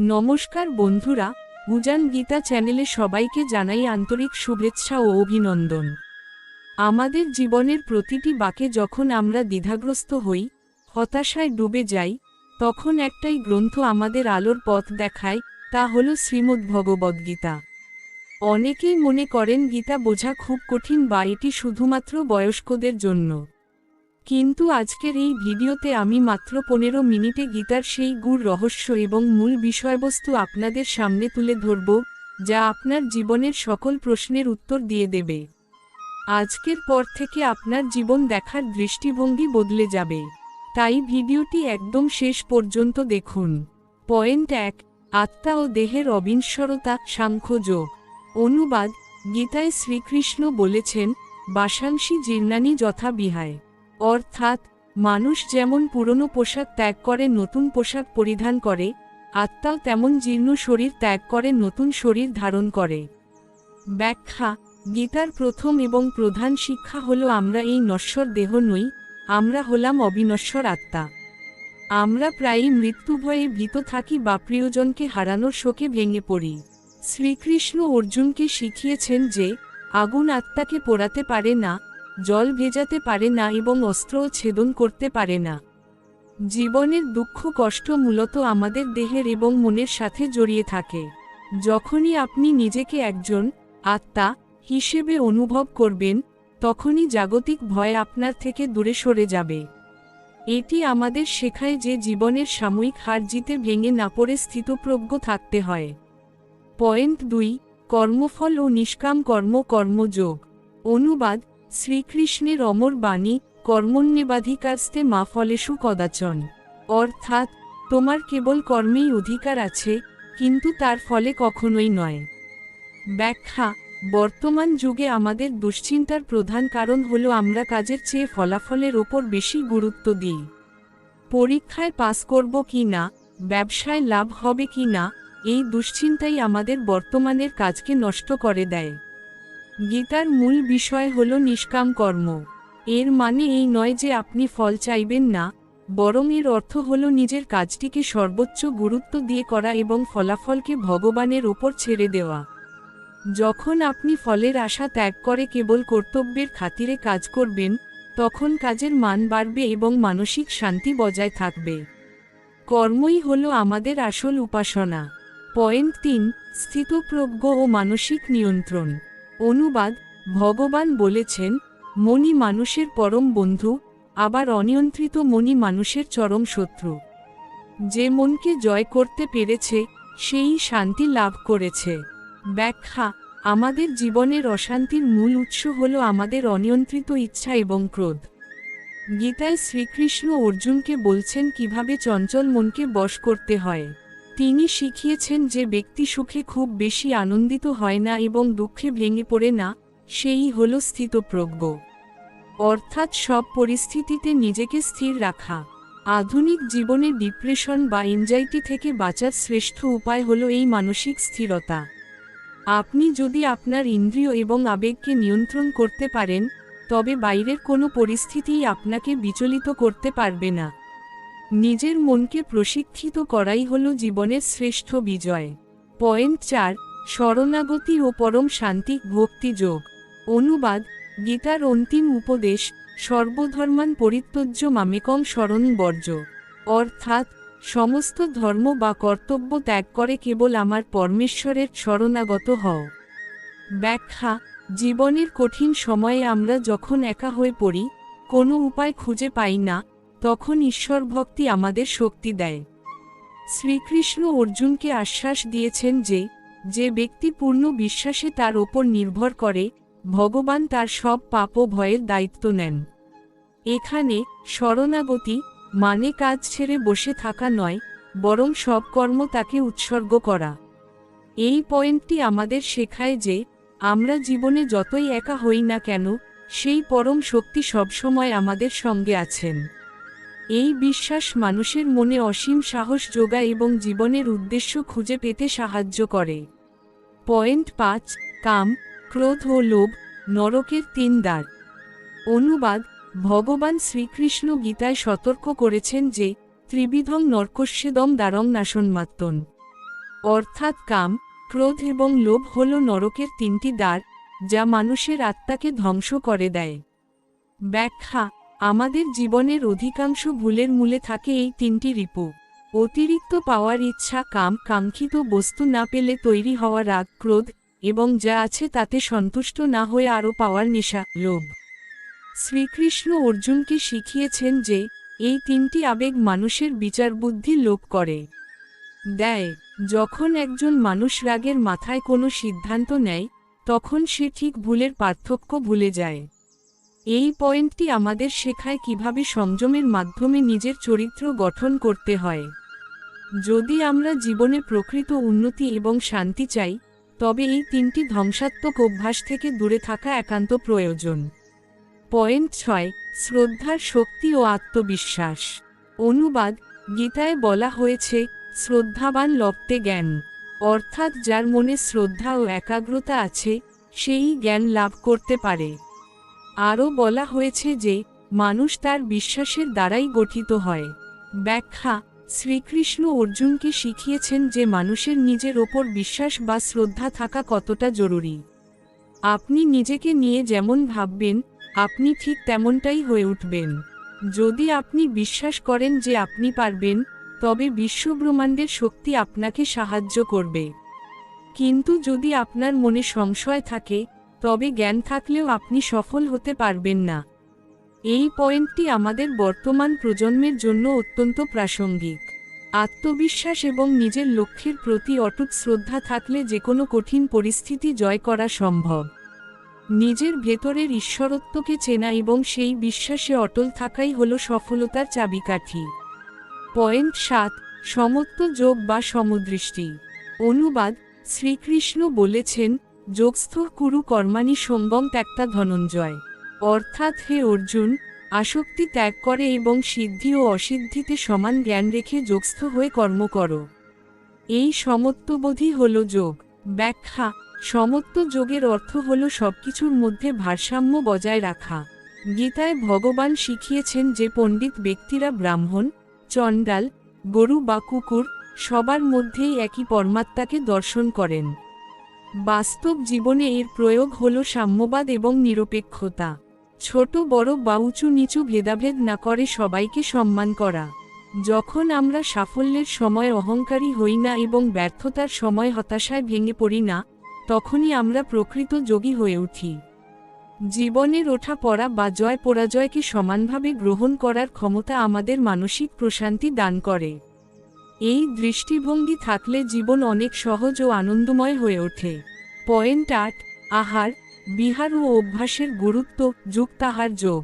নমস্কার বন্ধুরা, উজান গীতা চ্যানেলে সবাইকে জানাই আন্তরিক শুভেচ্ছা ও অভিনন্দন। আমাদের জীবনের প্রতিটি বাঁকে যখন আমরা দ্বিধাগ্রস্ত হই, হতাশায় ডুবে যাই, তখন একটাই গ্রন্থ আমাদের আলোর পথ দেখায়, তা হল শ্রীমদ্ভগবদ্গীতা। অনেকেই মনে করেন গীতা বোঝা খুব কঠিন বা এটি শুধুমাত্র বয়স্কদের জন্য। কিন্তু আজকের এই ভিডিওতে আমি মাত্র 15 মিনিটে গীতার সেই গূঢ় রহস্য এবং মূল বিষয়বস্তু আপনাদের সামনে তুলে ধরব, যা আপনার জীবনের সকল প্রশ্নের উত্তর দিয়ে দেবে। আজকের পর থেকে আপনার জীবন দেখার দৃষ্টিভঙ্গি বদলে যাবে। তাই ভিডিওটি একদম শেষ পর্যন্ত দেখুন। পয়েন্ট 1, আত্মা ও দেহের অবিনশ্বরতা, সাংখ্যযোগ। অনুবাদ: গীতায় শ্রীকৃষ্ণ বলেছেন, বাসাংসি জীর্ণানি যথা বিহায়। অর্থাৎ, মানুষ যেমন পুরনো পোশাক ত্যাগ করে নতুন পোশাক পরিধান করে, আত্মাও তেমন জীর্ণ শরীর ত্যাগ করে নতুন শরীর ধারণ করে। ব্যাখ্যা: গীতার প্রথম এবং প্রধান শিক্ষা হল আমরা এই নশ্বর দেহ নই, আমরা হলাম অবিনশ্বর আত্মা। আমরা প্রায়ই মৃত্যুভয়ে ভীত থাকি বা প্রিয়জনকে হারানোর শোকে ভেঙে পড়ি। শ্রীকৃষ্ণ অর্জুনকে শিখিয়েছেন যে, আগুন আত্মাকে পোড়াতে পারে না, জল ভেজাতে পারে না এবং অস্ত্রও ছেদন করতে পারে না। জীবনের দুঃখ কষ্ট মূলত আমাদের দেহের এবং মনের সাথে জড়িয়ে থাকে। যখনই আপনি নিজেকে একজন আত্মা হিসেবে অনুভব করবেন, তখনই জাগতিক ভয় আপনার থেকে দূরে সরে যাবে। এটি আমাদের শেখায় যে জীবনের সাময়িক হার জিতে ভেঙে না পড়ে স্থিতপ্রজ্ঞ থাকতে হয়। পয়েন্ট 2, কর্মফল ও নিষ্কাম কর্মযোগ। অনুবাদ: শ্রীকৃষ্ণের অমর বাণী, কর্মণ্যেবাধিকারস্তে মা ফলেষু কদাচন। অর্থাৎ, তোমার কেবল কর্মেই অধিকার আছে, কিন্তু তার ফলে কখনোই নয়। ব্যাখ্যা: বর্তমান যুগে আমাদের দুশ্চিন্তার প্রধান কারণ হল আমরা কাজের চেয়ে ফলাফলের ওপর বেশি গুরুত্ব দিই। পরীক্ষায় পাস করব কি না, ব্যবসায় লাভ হবে কি না, এই দুশ্চিন্তাই আমাদের বর্তমানের কাজকে নষ্ট করে দেয়। গীতার মূল বিষয় হল নিষ্কাম কর্ম। এর মানে এই নয় যে আপনি ফল চাইবেন না, বরং এর অর্থ হল নিজের কাজটিকে সর্বোচ্চ গুরুত্ব দিয়ে করা এবং ফলাফলকে ভগবানের ওপর ছেড়ে দেওয়া। যখন আপনি ফলের আশা ত্যাগ করে কেবল কর্তব্যের খাতিরে কাজ করবেন, তখন কাজের মান বাড়বে এবং মানসিক শান্তি বজায় থাকবে। কর্মই হল আমাদের আসল উপাসনা। পয়েন্ট 3, স্থিতপ্রজ্ঞ ও মানসিক নিয়ন্ত্রণ। অনুবাদ: ভগবান বলেছেন, মনই মানুষের পরম বন্ধু, আবার অনিয়ন্ত্রিত মনই মানুষের চরম শত্রু। যে মনকে জয় করতে পেরেছে, সেই শান্তি লাভ করেছে। ব্যাখ্যা: আমাদের জীবনের অশান্তির মূল উৎস হল আমাদের অনিয়ন্ত্রিত ইচ্ছা এবং ক্রোধ। গীতায় শ্রীকৃষ্ণ অর্জুনকে বলছেন কিভাবে চঞ্চল মনকে বশ করতে হয়। তিনি শিখিয়েছেন যে ব্যক্তি সুখে খুব বেশি আনন্দিত হয় না এবং দুঃখে ভেঙে পড়ে না, সেই হল স্থিতপ্রজ্ঞ। অর্থাৎ সব পরিস্থিতিতে নিজেকে স্থির রাখা। আধুনিক জীবনে ডিপ্রেশন বা এনজাইটি থেকে বাঁচার শ্রেষ্ঠ উপায় হল এই মানসিক স্থিরতা। আপনি যদি আপনার ইন্দ্রিয় এবং আবেগকে নিয়ন্ত্রণ করতে পারেন, তবে বাইরের কোনো পরিস্থিতিই আপনাকে বিচলিত করতে পারবে না। নিজের মনকে প্রশিক্ষিত করাই হল জীবনের শ্রেষ্ঠ বিজয়। পয়েন্ট 4, শরণাগতি ও পরম শান্তি ভক্তিযোগ। অনুবাদ: গীতার অন্তিম উপদেশ, সর্বধর্মান পরিত্যজ্য মামেকং শরণং বর্জ। অর্থাৎ, সমস্ত ধর্ম বা কর্তব্য ত্যাগ করে কেবল আমার পরমেশ্বরের শরণাগত হও। ব্যাখ্যা: জীবনের কঠিন সময়ে আমরা যখন একা হয়ে পড়ি, কোনো উপায় খুঁজে পাই না, তখন ঈশ্বরভক্তি আমাদের শক্তি দেয়। শ্রীকৃষ্ণ অর্জুনকে আশ্বাস দিয়েছেন যে, যে ব্যক্তি পূর্ণ বিশ্বাসে তার ওপর নির্ভর করে, ভগবান তার সব পাপ ও ভয়ের দায়িত্ব নেন। এখানে শরণাগতি মানে কাজ ছেড়ে বসে থাকা নয়, বরং সব কর্ম তাকে উৎসর্গ করা। এই পয়েন্টটি আমাদের শেখায় যে, আমরা জীবনে যতই একা হই না কেন, সেই পরম শক্তি সবসময় আমাদের সঙ্গে আছেন। এই বিশ্বাস মানুষের মনে অসীম সাহস যোগায় এবং জীবনের উদ্দেশ্য খুঁজে পেতে সাহায্য করে। পয়েন্ট 5, কাম, ক্রোধ ও লোভ, নরকের 3 দ্বার। অনুবাদ: ভগবান শ্রীকৃষ্ণ গীতায় সতর্ক করেছেন যে, ত্রিবিধং নরকস্যেদম দ্বারং নাশনমাত্তন। অর্থাৎ কাম, ক্রোধ এবং লোভ হল নরকের তিনটি দ্বার, যা মানুষের আত্মাকে ধ্বংস করে দেয়। ব্যাখ্যা: আমাদের জীবনের অধিকাংশ ভুলের মূলে থাকে এই তিনটি রিপু। অতিরিক্ত পাওয়ার ইচ্ছা, কাম, কাঙ্ক্ষিত বস্তু না পেলে তৈরি হওয়া রাগ, ক্রোধ, এবং যা আছে তাতে সন্তুষ্ট না হয়ে আরও পাওয়ার নেশা, লোভ। শ্রীকৃষ্ণ অর্জুনকে শিখিয়েছেন যে এই তিনটি আবেগ মানুষের বিচারবুদ্ধি লোপ করে দেয়। যখন একজন মানুষ রাগের মাথায় কোনো সিদ্ধান্ত নেয়, তখন সে ঠিক ভুলের পার্থক্য ভুলে যায়। এই পয়েন্টটি আমাদের শেখায় কিভাবে সংযমের মাধ্যমে নিজের চরিত্র গঠন করতে হয়। যদি আমরা জীবনে প্রকৃত উন্নতি এবং শান্তি চাই, তবে এই তিনটি ধ্বংসাত্মক অভ্যাস থেকে দূরে থাকা একান্ত প্রয়োজন। পয়েন্ট 6: শ্রদ্ধার শক্তি ও আত্মবিশ্বাস। অনুবাদ: গীতায় বলা হয়েছে, শ্রদ্ধাবান লপ্তে জ্ঞান, অর্থাৎ যার মনে শ্রদ্ধা ও একাগ্রতা আছে, সেই জ্ঞান লাভ করতে পারে। আরও বলা হয়েছে যে মানুষ তার বিশ্বাসের দ্বারাই গঠিত হয়। ব্যাখ্যা: শ্রীকৃষ্ণ অর্জুনকে শিখিয়েছেন যে মানুষের নিজের ওপর বিশ্বাস বা শ্রদ্ধা থাকা কতটা জরুরি। আপনি নিজেকে নিয়ে যেমন ভাববেন, আপনি ঠিক তেমনটাই হয়ে উঠবেন। যদি আপনি বিশ্বাস করেন যে আপনি পারবেন, তবে বিশ্বব্রহ্মাণ্ডের শক্তি আপনাকে সাহায্য করবে। কিন্তু যদি আপনার মনে সংশয় থাকে, তবে জ্ঞান থাকলেও আপনি সফল হতে পারবেন না। এই পয়েন্টটি আমাদের বর্তমান প্রজন্মের জন্য অত্যন্ত প্রাসঙ্গিক। আত্মবিশ্বাস এবং নিজের লক্ষ্যের প্রতি অটুট শ্রদ্ধা থাকলে যেকোনো কঠিন পরিস্থিতি জয় করা সম্ভব। নিজের ভেতরের ঈশ্বরত্বকে চেনা এবং সেই বিশ্বাসে অটল থাকাই হল সফলতার চাবিকাঠি। পয়েন্ট 7: সমত্ব যোগ বা সমদৃষ্টি। অনুবাদ: শ্রীকৃষ্ণ বলেছেন, যোগস্থ কুরু কর্মাণি সঙ্গম ত্যক্তা ধনঞ্জয়, অর্থাৎ হে অর্জুন, আসক্তি ত্যাগ করে এবং সিদ্ধি ও অসিদ্ধিতে সমান জ্ঞান রেখে যোগস্থ হয়ে কর্ম করো। এই সমত্ববোধই হল যোগ। ব্যাখ্যা: সমত্ব যোগের অর্থ হল সবকিছুর মধ্যে ভারসাম্য বজায় রাখা। গীতায় ভগবান শিখিয়েছেন যে পণ্ডিত ব্যক্তিরা ব্রাহ্মণ, চণ্ডাল, গরু বা কুকুর, সবার মধ্যেই একই পরমাত্মাকে দর্শন করেন। বাস্তব জীবনে এর প্রয়োগ হল সাম্যবাদ এবং নিরপেক্ষতা। ছোট বড় বা উঁচু নিচু ভেদাভেদ না করে সবাইকে সম্মান করা। যখন আমরা সাফল্যের সময় অহংকারী হই না এবং ব্যর্থতার সময় হতাশায় ভেঙে পড়ি না, তখনই আমরা প্রকৃত যোগী হয়ে উঠি। জীবনের ওঠা পড়া বা জয় পরাজয়কে সমানভাবে গ্রহণ করার ক্ষমতা আমাদের মানসিক প্রশান্তি দান করে। এই দৃষ্টিভঙ্গি থাকলে জীবন অনেক সহজ ও আনন্দময় হয়ে ওঠে। পয়েন্ট 8: আহার, বিহার ও অভ্যাসের গুরুত্ব, যুক্তাহার যোগ।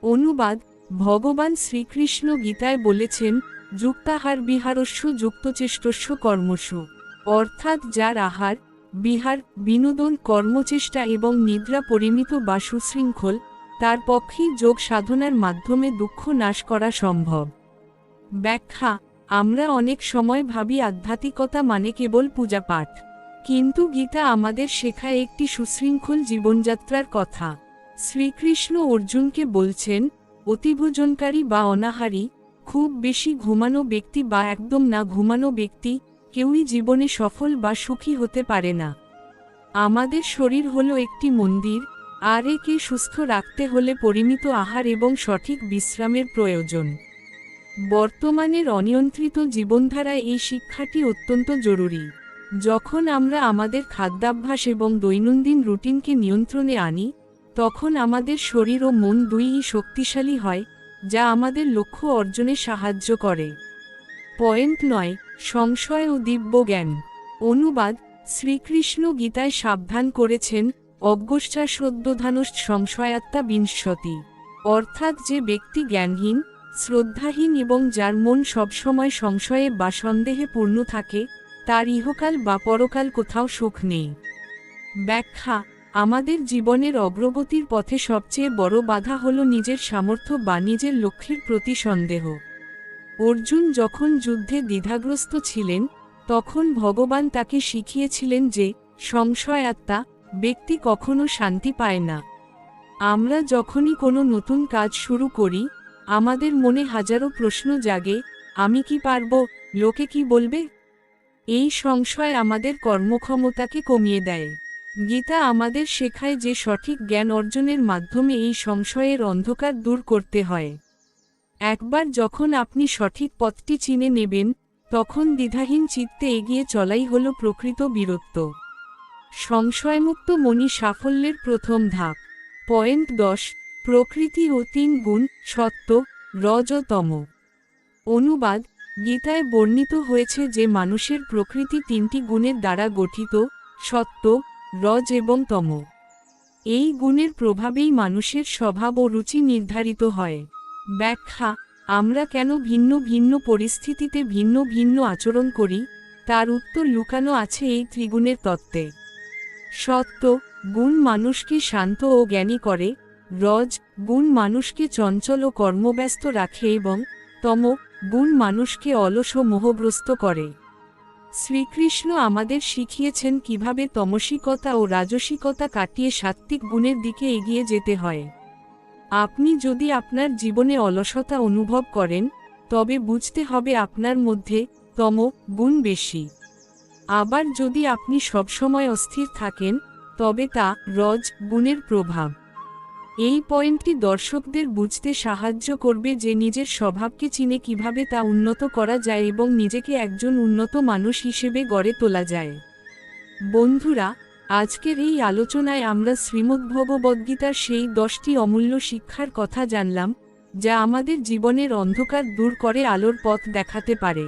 অনুবাদ: ভগবান শ্রীকৃষ্ণ গীতায় বলেছেন, যুক্তাহার বিহারস্য যুক্তচেষ্টস্য কর্মসু, অর্থাৎ যার আহার, বিহার, বিনোদন, কর্মচেষ্টা এবং নিদ্রা পরিমিত বা সুশৃঙ্খল, তার পক্ষেই যোগ সাধনার মাধ্যমে দুঃখ নাশ করা সম্ভব। ব্যাখ্যা: আমরা অনেক সময় ভাবি আধ্যাত্মিকতা মানে কেবল পূজাপাঠ, কিন্তু গীতা আমাদের শেখায় একটি সুশৃঙ্খল জীবনযাত্রার কথা। শ্রীকৃষ্ণ অর্জুনকে বলছেন, অতিভোজনকারী বা অনাহারী, খুব বেশি ঘুমানো ব্যক্তি বা একদম না ঘুমানো ব্যক্তি, কেউই জীবনে সফল বা সুখী হতে পারে না। আমাদের শরীর হলো একটি মন্দির, আর একে সুস্থ রাখতে হলে পরিমিত আহার এবং সঠিক বিশ্রামের প্রয়োজন। বর্তমানের অনিয়ন্ত্রিত জীবনধারায় এই শিক্ষাটি অত্যন্ত জরুরি। যখন আমরা আমাদের খাদ্যাভ্যাস এবং দৈনন্দিন রুটিনকে নিয়ন্ত্রণে আনি, তখন আমাদের শরীর ও মন দুইই শক্তিশালী হয়, যা আমাদের লক্ষ্য অর্জনে সাহায্য করে। পয়েন্ট 9: সংশয় ও দিব্য জ্ঞান। অনুবাদ: শ্রীকৃষ্ণ গীতায় সাবধান করেছেন, অজ্ঞশ্চা শ্রদ্ধধানশ্চ সংশয়াত্মা বিনশ্যতি, অর্থাৎ যে ব্যক্তি জ্ঞানহীন, শ্রদ্ধাহীন এবং যার মন সবসময় সংশয়ে বা সন্দেহে পূর্ণ থাকে, তার ইহকাল বা পরকাল কোথাও সুখ নেই। ব্যাখ্যা: আমাদের জীবনের অগ্রগতির পথে সবচেয়ে বড় বাধা হল নিজের সামর্থ্য বা নিজের লক্ষ্যের প্রতি সন্দেহ। অর্জুন যখন যুদ্ধে দ্বিধাগ্রস্ত ছিলেন, তখন ভগবান তাকে শিখিয়েছিলেন যে সংশয়াত্মা ব্যক্তি কখনো শান্তি পায় না। আমরা যখনই কোনো নতুন কাজ শুরু করি, আমাদের মনে হাজারো প্রশ্ন জাগে, আমি কি পারবো, লোকে কি বলবে, এই সংশয় আমাদের কর্মক্ষমতাকে কমিয়ে দেয়। গীতা আমাদের শেখায় যে সঠিক জ্ঞান অর্জনের মাধ্যমে এই সংশয়ের অন্ধকার দূর করতে হয়। একবার যখন আপনি সঠিক পথটি চিনে নেবেন, তখন দ্বিধাহীন চিত্তে এগিয়ে চলাই হল প্রকৃত বীরত্ব। সংশয়মুক্ত মনি সাফল্যের প্রথম ধাপ। পয়েন্ট 10, প্রকৃতি ও 3 গুণ, সত্ত্ব, রজ ও তম। অনুবাদ: গীতায় বর্ণিত হয়েছে যে মানুষের প্রকৃতি 3টি গুণের দ্বারা গঠিত: সত্ত্ব, রজ এবং তম। এই গুণের প্রভাবেই মানুষের স্বভাব ও রুচি নির্ধারিত হয়। ব্যাখ্যা: আমরা কেন ভিন্ন ভিন্ন পরিস্থিতিতে ভিন্ন ভিন্ন আচরণ করি, তার উত্তর লুকানো আছে এই ত্রিগুণের তত্ত্বে। সত্ত্ব গুণ মানুষকে শান্ত ও জ্ঞানী করে, রজ গুণ মানুষকে চঞ্চল ও কর্মব্যস্ত রাখে এবং তম গুণ মানুষকে অলস ও মোহগ্রস্ত করে। শ্রীকৃষ্ণ আমাদের শিখিয়েছেন কিভাবে তমসিকতা ও রাজসিকতা কাটিয়ে সাত্ত্বিক গুণের দিকে এগিয়ে যেতে হয়। আপনি যদি আপনার জীবনে অলসতা অনুভব করেন, তবে বুঝতে হবে আপনার মধ্যে তম গুণ বেশি। আবার যদি আপনি সবসময় অস্থির থাকেন, তবে তা রজ গুণের প্রভাব। এই পয়েন্টটি দর্শকদের বুঝতে সাহায্য করবে যে নিজের স্বভাবকে চিনে কিভাবে তা উন্নত করা যায় এবং নিজেকে একজন উন্নত মানুষ হিসেবে গড়ে তোলা যায়। বন্ধুরা, আজকের এই আলোচনায় আমরা শ্রীমদ্ভগবদ্গীতার সেই 10টি অমূল্য শিক্ষার কথা জানলাম, যা আমাদের জীবনের অন্ধকার দূর করে আলোর পথ দেখাতে পারে।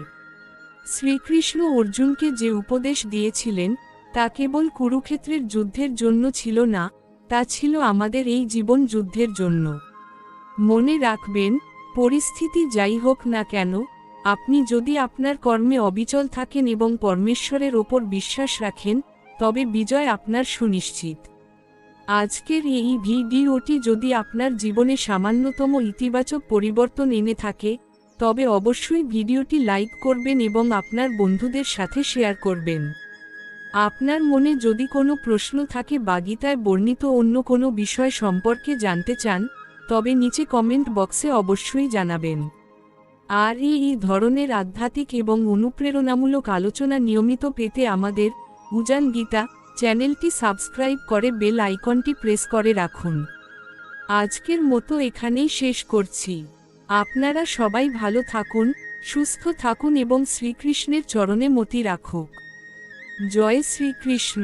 শ্রীকৃষ্ণ অর্জুনকে যে উপদেশ দিয়েছিলেন, তা কেবল কুরুক্ষেত্রের যুদ্ধের জন্য ছিল না, তা ছিল আমাদের এই জীবন যুদ্ধের জন্য। মনে রাখবেন, পরিস্থিতি যাই হোক না কেন, আপনি যদি আপনার কর্মে অবিচল থাকেন এবং পরমেশ্বরের ওপর বিশ্বাস রাখেন, তবে বিজয় আপনার সুনিশ্চিত। আজকের এই ভিডিওটি যদি আপনার জীবনে সামান্যতম ইতিবাচক পরিবর্তন এনে থাকে, তবে অবশ্যই ভিডিওটি লাইক করবেন এবং আপনার বন্ধুদের সাথে শেয়ার করবেন। আপনার মনে যদি কোনো প্রশ্ন থাকে বা গীতায় বর্ণিত অন্য কোনো বিষয় সম্পর্কে জানতে চান, তবে নিচে কমেন্ট বক্সে অবশ্যই জানাবেন। আর এই ধরনের আধ্যাত্মিক এবং অনুপ্রেরণামূলক আলোচনা নিয়মিত পেতে আমাদের উজান গীতা চ্যানেলটি সাবস্ক্রাইব করে বেল আইকনটি প্রেস করে রাখুন। আজকের মতো এখানেই শেষ করছি। আপনারা সবাই ভালো থাকুন, সুস্থ থাকুন এবং শ্রীকৃষ্ণের চরণে মতি রাখুক। জয় শ্রীকৃষ্ণ।